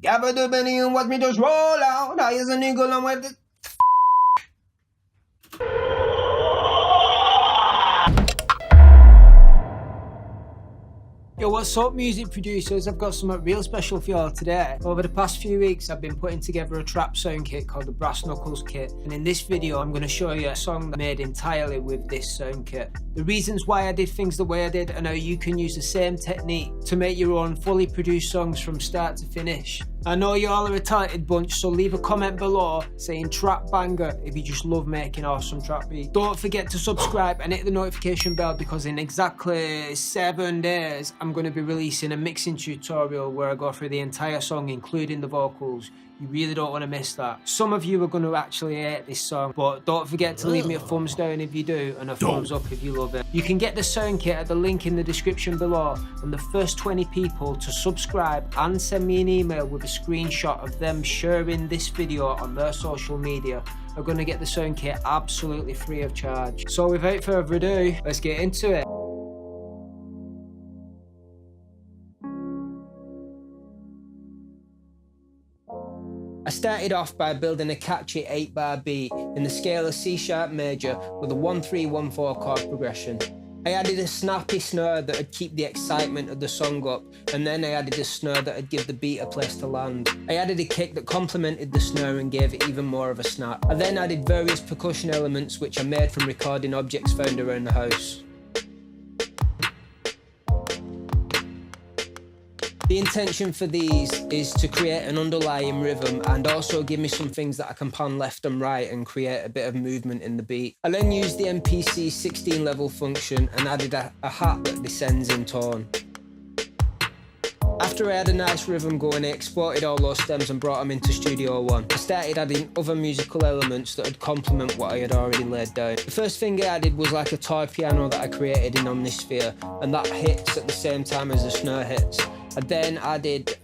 Gabba do Benny and watch me just roll out. I is a nigga and with the Yo, what's up, music producers? I've got something real special for y'all today. Over the past few weeks, I've been putting together a trap sound kit called the Brass Knuckles Kit. And in this video, I'm going to show you a song made entirely with this sound kit. The reasons why I did things the way I did and how you can use the same technique to make your own fully produced songs from start to finish. I know you all are a talented bunch, so leave a comment below saying trap banger if you just love making awesome trap beats. Don't forget to subscribe and hit the notification bell because in exactly 7 days I'm going to be releasing a mixing tutorial where I go through the entire song including the vocals. You really don't want to miss that. Some of you are going to actually hate this song, but don't forget to leave me a thumbs down if you do and a thumbs up if you love it. You can get the sound kit at the link in the description below, and the first 20 people to subscribe and send me an email with a screenshot of them sharing this video on their social media are going to get the sound kit absolutely free of charge. So without further ado, let's get into it. I started off by building a catchy 8-bar beat in the scale of C sharp major with a 1-3-1-4 chord progression. I added a snappy snare that would keep the excitement of the song up, and then I added a snare that would give the beat a place to land. I added a kick that complemented the snare and gave it even more of a snap. I then added various percussion elements which I made from recording objects found around the house. The intention for these is to create an underlying rhythm and also give me some things that I can pan left and right and create a bit of movement in the beat. I then used the MPC 16 level function and added a hat that descends in tone. After I had a nice rhythm going, I exported all those stems and brought them into Studio One. I started adding other musical elements that would complement what I had already laid down. The first thing I added was like a toy piano that I created in Omnisphere, and that hits at the same time as the snare hits. I then added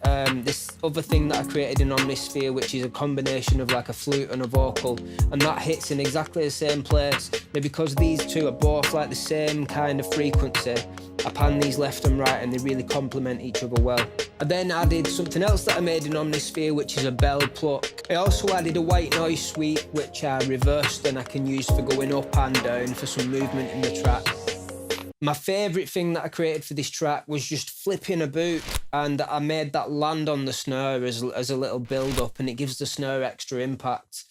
this other thing that I created in Omnisphere, which is a combination of like a flute and a vocal, and that hits in exactly the same place. Now because these two are both like the same kind of frequency, I pan these left and right and they really complement each other well. I then added something else that I made in Omnisphere, which is a bell pluck. I also added a white noise sweep, which I reversed and I can use for going up and down for some movement in the track. My favourite thing that I created for this track was just flipping a boot, and I made that land on the snare as a little build up, and it gives the snare extra impact.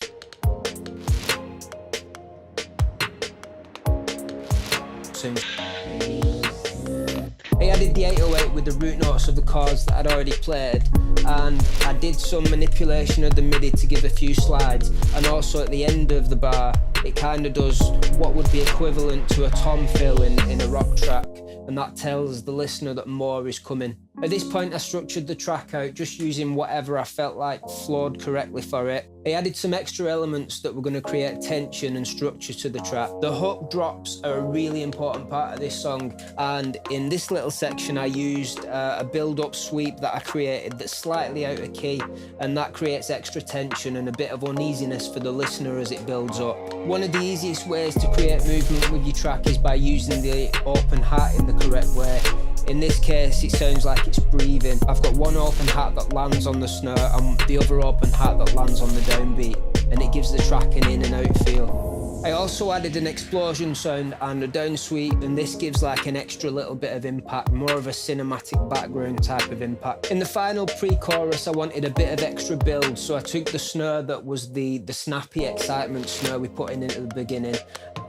I added the 808 with the root notes of the chords that I'd already played, and I did some manipulation of the MIDI to give a few slides, and also at the end of the bar it kind of does what would be equivalent to a tom fill in a rock track, and that tells the listener that more is coming. At this point I structured the track out just using whatever I felt like flowed correctly for it. I added some extra elements that were going to create tension and structure to the track. The hook drops are a really important part of this song, and in this little section I used a build-up sweep that I created that's slightly out of key, and that creates extra tension and a bit of uneasiness for the listener as it builds up. One of the easiest ways to create movement with your track is by using the open hat in the correct way. In this case, it sounds like it's breathing. I've got one open hat that lands on the snare and the other open hat that lands on the downbeat, and it gives the track an in and out feel. I also added an explosion sound and a down sweep, and this gives like an extra little bit of impact, more of a cinematic background type of impact. In the final pre-chorus, I wanted a bit of extra build, so I took the snare that was the snappy excitement snare we put in at the beginning,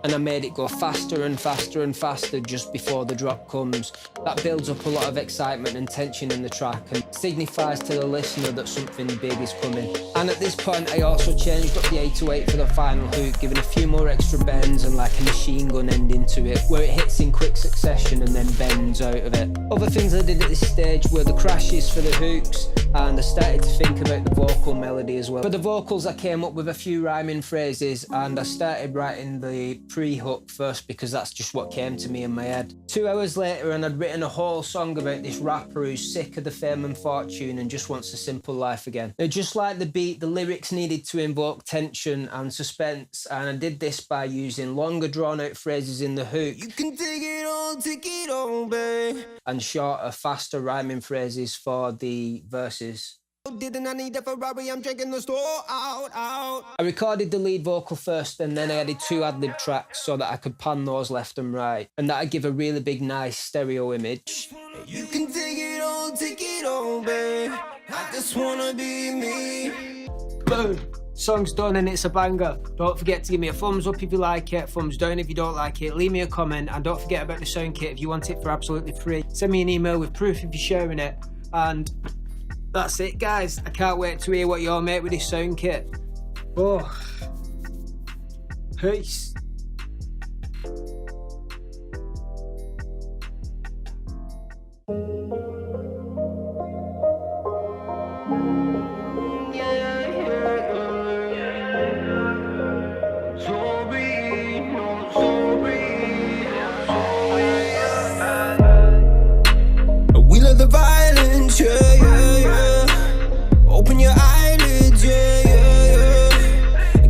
and I made it go faster and faster and faster just before the drop comes. That builds up a lot of excitement and tension in the track and signifies to the listener that something big is coming. And at this point I also changed up the 808 for the final hook, giving a few more extra bends and like a machine gun ending to it, where it hits in quick succession and then bends out of it. Other things I did at this stage were the crashes for the hooks, and I started to think about the vocal melody as well. For the vocals I came up with a few rhyming phrases, and I started writing the pre-hook first because that's just what came to me in my head. 2 hours later and I'd written a whole song about this rapper who's sick of the fame and fortune and just wants a simple life again. Now just like the beat, the lyrics needed to invoke tension and suspense, and I did this by using longer drawn out phrases in the hook, you can take it all, babe, and shorter, faster rhyming phrases for the verses. Didn't I need a Ferrari? I'm drinking the store out. I recorded the lead vocal first, and then I added 2 ad-lib tracks so that I could pan those left and right, and that'd give a really big, nice stereo image. You can take it all, babe. I just wanna be me. Boom. Song's done and it's a banger. Don't forget to give me a thumbs up if you like it, thumbs down if you don't like it, leave me a comment, and don't forget about the sound kit if you want it for absolutely free. Send me an email with proof if you're sharing it, and that's it, guys. I can't wait to hear what you'll make with this sound kit. Oh, peace. We love the violence, yeah. Open your eyelids, yeah.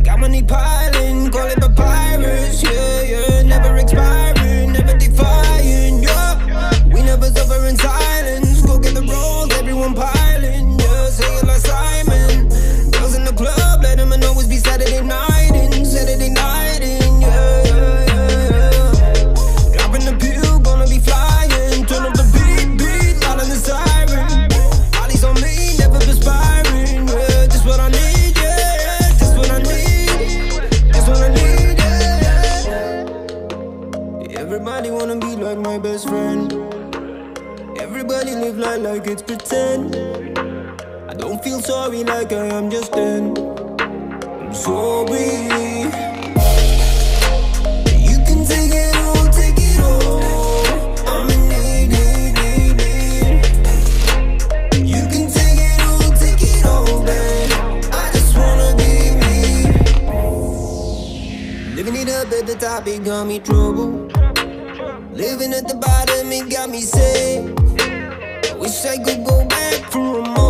Got money piling, call it papyrus, yeah. Never expiring, never defying, yeah. We never suffer in silence. Go get the rolls, everyone piling, yeah. Say it like Simon. Girls in the club, let them always be Saturday nighting, yeah. Dropping the pill, gonna be flying. Turn up the beat, loud in the siren. Molly's on me, never perspiring, yeah. Just what I need, yeah. Just what I need, just what I need, yeah. Everybody wanna be like my best friend. Everybody live life like it's pretend. I don't feel sorry like I am just then. I'm sorry. You can take it all. I'm in need. You can take it all, babe. I just wanna be me. Living it up at the top, it got me trouble. Living at the bottom, it got me sick. I wish I could go back for a moment.